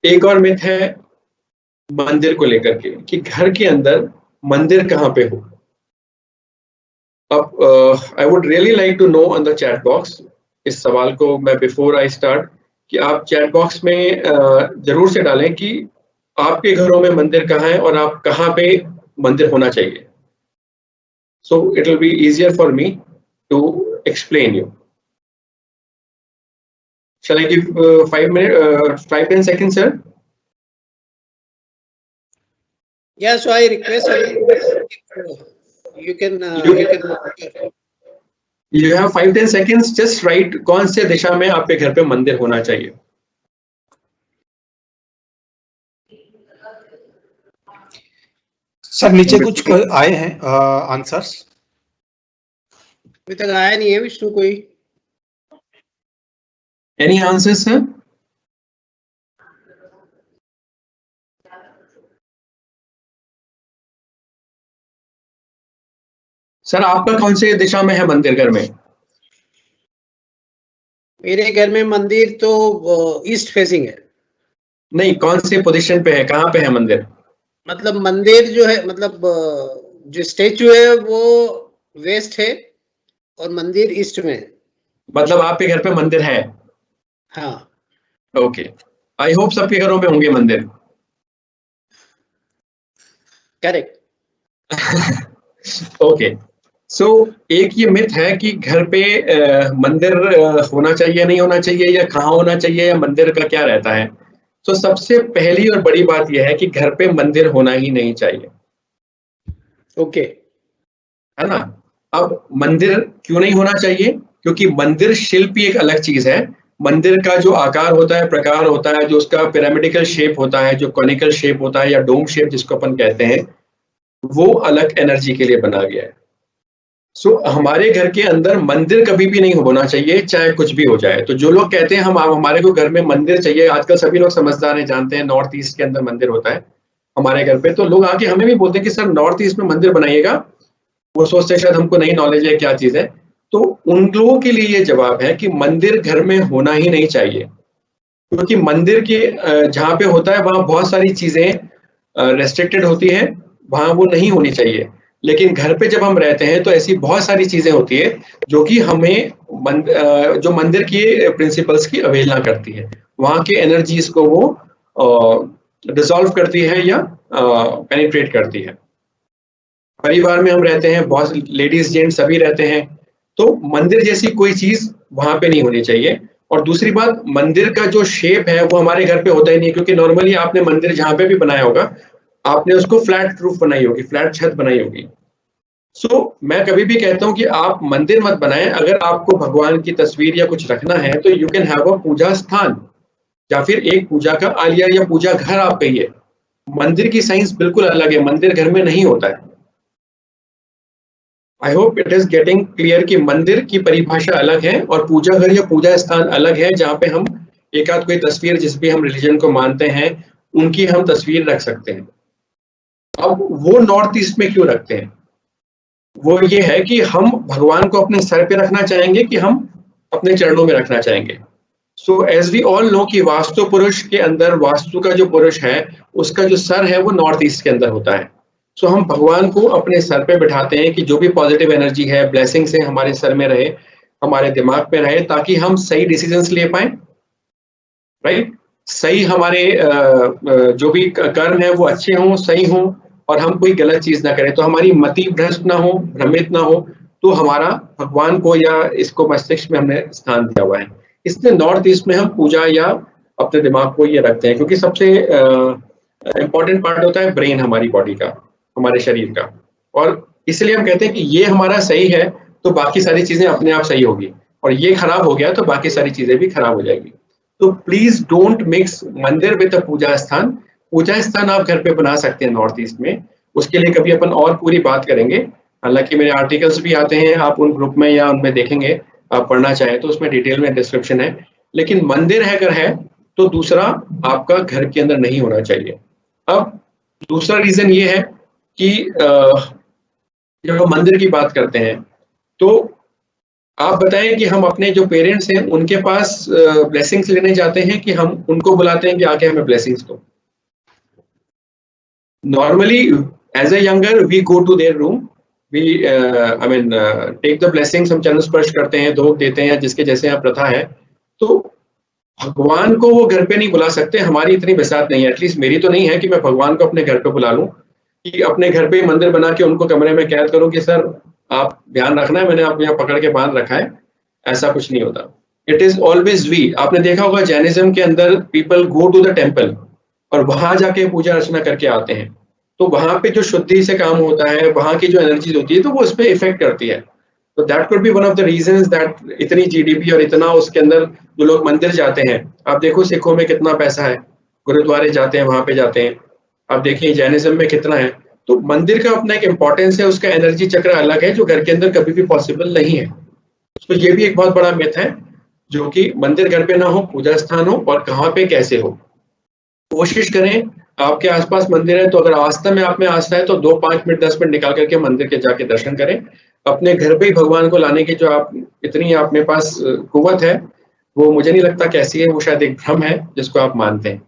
एक और मिथ है मंदिर को लेकर के कि घर के अंदर मंदिर कहाँ पे हो। अब I would really like to know on the chat box, इस सवाल को मैं बिफोर आई स्टार्ट, कि आप चैट बॉक्स में जरूर से डालें कि आपके घरों में मंदिर कहाँ है और आप कहाँ पे मंदिर होना चाहिए। So it will be easier for me to explain you. Shall I give 5 minutes, 5-10 seconds, sir? Yeah, so I request you can You have 5-10 seconds. Just write कौन से दिशा में आपके घर पे मंदिर होना चाहिए। सर नीचे कुछ आए हैं आंसर्स। अभी तक आया नहीं है विष्णु कोई। Any answers, sir? सर आपका कौन से दिशा में है मंदिर घर में? मेरे घर में मंदिर तो ईस्ट फेसिंग है। नहीं, कौन से पोजीशन पे है, कहाँ पे है मंदिर? मतलब मंदिर जो है, मतलब जो स्टेचू है वो वेस्ट है और मंदिर ईस्ट में है। मतलब आपके घर पे मंदिर है? हाँ। ओके, आई होप सबके घरों में होंगे मंदिर। करेक्ट। ओके, सो एक ये मिथ है कि घर पे मंदिर होना चाहिए, नहीं होना चाहिए, या कहाँ होना चाहिए, या मंदिर का क्या रहता है। तो सबसे पहली और बड़ी बात यह है कि घर पे मंदिर होना ही नहीं चाहिए। ओके, है ना। अब मंदिर क्यों नहीं होना चाहिए? क्योंकि मंदिर शिल्प ही एक अलग चीज है। मंदिर का जो आकार होता है, प्रकार होता है, जो उसका पिरामिडिकल शेप होता है, जो कॉनिकल शेप होता है, या डोम शेप जिसको अपन कहते हैं, वो अलग एनर्जी के लिए बना गया है। सो हमारे घर के अंदर मंदिर कभी भी नहीं होना चाहिए, चाहे कुछ भी हो जाए। तो जो लोग कहते हैं हम हमारे को घर में मंदिर चाहिए, आजकल सभी लोग समझदार हैं, जानते हैं नॉर्थ ईस्ट के अंदर मंदिर होता है हमारे घर पे। तो लोग आके हमें भी बोलते हैं कि सर नॉर्थ ईस्ट में मंदिर बनाइएगा। वो सोचते हैं शायद हमको नहीं नॉलेज है क्या चीज है। तो उन लोगों के लिए ये जवाब है कि मंदिर घर में होना ही नहीं चाहिए, क्योंकि मंदिर के जहाँ पे होता है वहां बहुत सारी चीजें रेस्ट्रिक्टेड होती है, वहां वो नहीं होनी चाहिए। लेकिन घर पे जब हम रहते हैं तो ऐसी बहुत सारी चीजें होती है जो कि हमें जो मंदिर के प्रिंसिपल्स की अवहेलना करती है, वहां के एनर्जीज को वो डिसॉल्व करती है या पेनिट्रेट करती है। परिवार में हम रहते हैं, बहुत लेडीज जेंट्स सभी रहते हैं, तो मंदिर जैसी कोई चीज वहां पे नहीं होनी चाहिए। और दूसरी बात, मंदिर का जो शेप है वो हमारे घर पे होता ही नहीं, क्योंकि नॉर्मली आपने मंदिर जहां पे भी बनाया होगा आपने उसको फ्लैट रूफ बनाई होगी, फ्लैट छत बनाई होगी। सो मैं कभी भी कहता हूँ कि आप मंदिर मत बनाएं। अगर आपको भगवान की तस्वीर या कुछ रखना है तो यू कैन हैव अ पूजा स्थान, या फिर एक पूजा का आलिया या पूजा घर आप कहिए। मंदिर की साइंस बिल्कुल अलग है, मंदिर घर में नहीं होता है। I hope it is getting clear कि मंदिर की परिभाषा अलग है और पूजा घर या पूजा स्थान अलग है, जहाँ पे हम एक आध कोई तस्वीर, जिस भी हम रिलीजन को मानते हैं, उनकी हम तस्वीर रख सकते हैं। अब वो नॉर्थ ईस्ट में क्यों रखते हैं? वो ये है कि हम भगवान को अपने सर पे रखना चाहेंगे कि हम अपने चरणों में रखना चाहेंगे। So as we all know कि वास्तु पुरुष के अंदर, वास्तु का जो पुरुष है उसका जो सर है वो नॉर्थ ईस्ट के अंदर होता है। सो हम भगवान को अपने सर पे बिठाते हैं कि जो भी पॉजिटिव एनर्जी है, ब्लेसिंग्स है, हमारे सर में रहे, हमारे दिमाग पे रहे, ताकि हम सही डिसीजंस ले पाए। राइट, सही हमारे जो भी कर्म है वो अच्छे हों, सही हों, और हम कोई गलत चीज ना करें, तो हमारी मति भ्रष्ट ना हो, भ्रमित ना हो। तो हमारा भगवान को या इसको मस्तिष्क में हमने स्थान दिया हुआ है। इसलिए नॉर्थ ईस्ट में हम पूजा या अपने दिमाग को ये रखते हैं, क्योंकि सबसे इंपॉर्टेंट पार्ट होता है ब्रेन, हमारी बॉडी का, हमारे शरीर का। और इसलिए हम कहते हैं कि ये हमारा सही है तो बाकी सारी चीजें अपने आप सही होगी, और ये खराब हो गया तो बाकी सारी चीजें भी खराब हो जाएगी। तो प्लीज डोंट मिक्स मंदिर विद पूजा स्थान। पूजा स्थान आप घर पे बना सकते हैं नॉर्थ ईस्ट में, उसके लिए कभी अपन और पूरी बात करेंगे। हालांकि मेरे आर्टिकल्स भी आते हैं, आप उन ग्रुप में या उनमें देखेंगे, आप पढ़ना चाहें तो उसमें डिटेल में डिस्क्रिप्शन है। लेकिन मंदिर है अगर है तो दूसरा आपका घर के अंदर नहीं होना चाहिए। अब दूसरा रीजन ये है कि जब हम मंदिर की बात करते हैं तो आप बताएं कि हम अपने जो पेरेंट्स हैं उनके पास ब्लेसिंग्स लेने जाते हैं कि हम उनको बुलाते हैं कि आके हमें ब्लेसिंग्स दो। Normally as a younger we go to their room, we I mean take the blessings, हम चरण स्पर्श करते हैं, धूप देते हैं, जिसके जैसे यहाँ प्रथा है। तो भगवान को वो घर पे नहीं बुला सकते, हमारी इतनी बिसात नहीं है, एटलीस्ट मेरी तो नहीं है कि मैं भगवान को अपने घर पे बुला लूं, कि अपने घर पे ही मंदिर बना के उनको कमरे में कैद करूं कि सर आप ध्यान रखना है, मैंने आपको यहाँ पकड़ के बांध रखा है। ऐसा कुछ नहीं होता। It is always we. आपने देखा होगा जैनिज्म के अंदर people go to the temple और वहां जाके पूजा अर्चना करके आते हैं, तो वहां पे जो शुद्धि से काम होता है, वहां की जो एनर्जी होती है, तो वो उस पर इफेक्ट करती है। तो that could be one of the reasons that इतनी जीडीपी और इतना उसके अंदर जो लोग मंदिर जाते हैं, आप देखो सिखों में कितना पैसा है, गुरुद्वारे जाते हैं, वहां पे जाते हैं। आप देखिए जैनिज्म में कितना है। तो मंदिर का अपना एक इम्पोर्टेंस है, उसका एनर्जी चक्र अलग है, जो घर के अंदर कभी भी पॉसिबल नहीं है। तो ये भी एक बहुत बड़ा मिथ है, जो कि मंदिर घर पे ना हो, पूजा स्थान हो, और कहाँ पे कैसे हो। कोशिश करें, आपके आसपास मंदिर है तो अगर आस्था में आप में आस्था है तो 2-5 मिनट 10 मिनट निकाल करके मंदिर के जाके दर्शन करें। अपने घर पे ही भगवान को लाने की जो आप इतनी आप में पास कुव्वत है, वो मुझे नहीं लगता कैसी है, वो शायद एक भ्रम है जिसको आप मानते हैं।